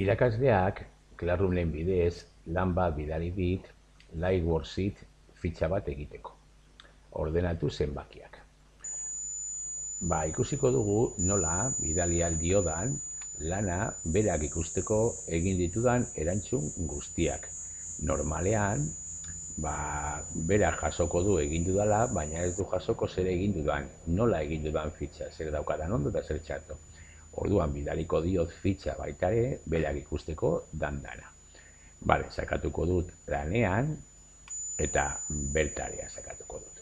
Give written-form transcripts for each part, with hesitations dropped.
Irakasleak Classroomen bidez lan bat bidali dit Live Worksheet fitxa bat egiteko. Ordenatu zenbakiak. Ikusiko dugu nola bidali ahal diodan lana berak ikusteko egin ditudan erantzun guztiak. Normalean, berak jasoko du egin dudala, baina ez du jasoko zer egin dudan, nola egin dudan fitxa, zer daukadan ondo eta zer txarto. Orduan bidaliko diot fitxa baita ere, berak ikusteko dandana. Sakatuko dut lanean eta bertarea sakatuko dut.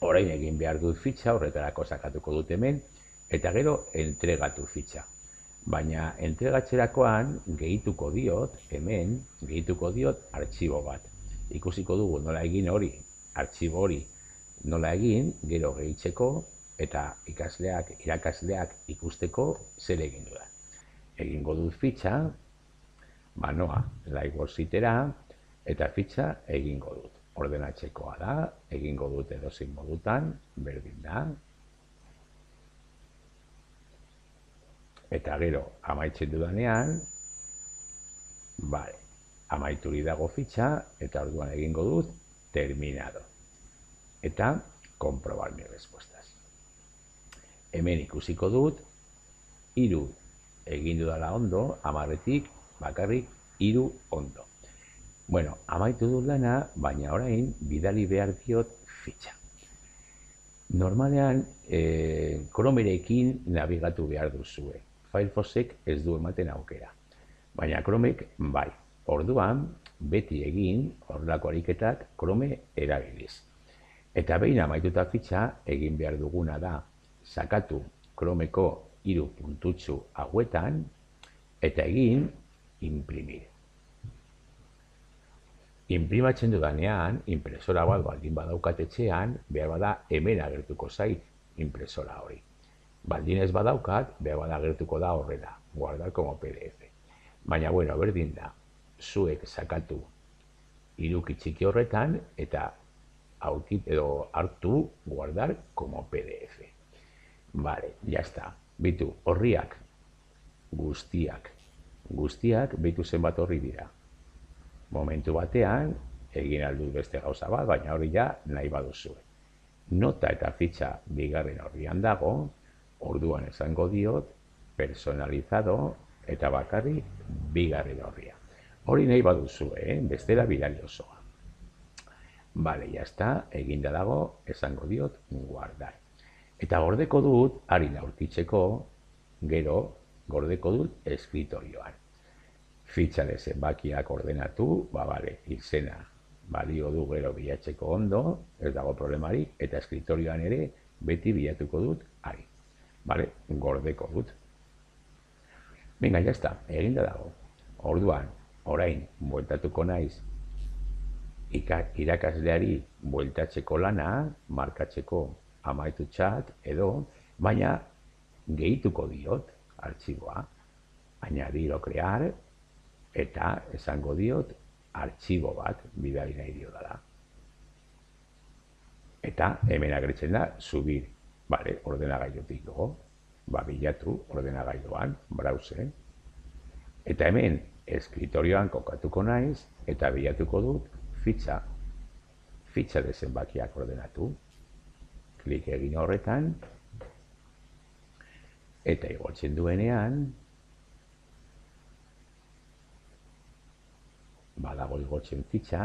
Orain egin behar dut fitxa, horretarako sakatuko dut hemen, eta gero entregatu fitxa. Baina entregatzerakoan gehituko diot, hemen gehituko diot artxibo bat. Ikusiko dugu nola egin hori, artxibo hori nola egin, gero gehitzeko eta irakasleak ikusteko zer egin dudan. Egingo dut fitxa, noa Live Worksheetera eta fitxa egingo dut. Ordenatzekoa da, egingo dut edozein modutan, berdin da. Eta gero amaitzen dudanean, amaituri dago fitxa eta orduan egingo dut terminado. Eta comprobar mis respuestas. Hemen ikusiko dut 3 egin dudala ondo, 10etik bakarrik 3 ondo. Amaitu dut lana, baina orain bidali behar diot fitxa. Normalean, Chromerekin nabigatu behar duzue. Firefoxek ez du ematen aukera. Baina Chromek bai. Orduan, beti egin horrelako ariketak Chrome erabiliz. Eta behin amaituta fitxa egin behar duguna da sakatu Chromeko 3 puntutxu hauetan eta egin imprimir. Inprimatzen dudanean, impresora bat baldin badaukat etxean, behar bada hemen agertuko zait impresora hori. Baldin ez badaukat, behar bada agertuko da horrela, guardar como PDF. Baina, berdin da, zuek sakatu 3 txiki horretan eta hartu guardar como PDF. Ya está. Bitu, horriak guztiak, bitu zenbat horri dira. Momentu batean, egin aldut beste gauza bat, baina hori ja nahi baduzue. Nota eta fitxa bigarren horrian dago, orduan esango diot, personalizado eta bakarrik bigarren horria. Hori nahi baduzue, bestela bidali osoa. Ya está, eginda dago, esango diot, guardar. Eta gordeko dut, harina aurkitzeko, gero gordeko dut escritorioan. Fitxaren zenbakiak ordenatu, izena balio du gero bilatzeko ondo, ez dago problemarik, eta escritorioan ere beti bilatuko dut ari. Gordeko dut. Ya está, eginda dago. Orduan, orain, bueltatuko naiz irakasleari bueltatzeko lana, markatzeko amaitu txat edo, baina gehituko diot artxiboa, añadir o crear, eta esango diot artxibo bat bidali nahi diodala. Eta hemen agertzen da subir, ordenagailutik dugu, bilatu ordenagailuan, browser, eta hemen escritorioan kokatuko naiz eta bilatuko dut fitxa de zenbakiak ordenatu, klik egin horretan, eta igotzen duenean, badago igotzen fitxa,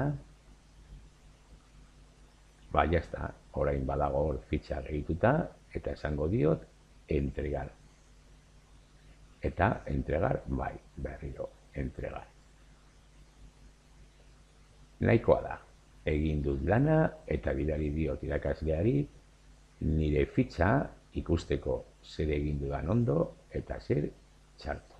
ya está, orain badago hor fitxa gehituta, eta esango diot, entregar. Eta entregar, berriro, entregar. Nahikoa da, egin dut lana, eta bidali diot irakasleari, nire fitxa ikusteko zer egin dudan ondo, eta zer txarto.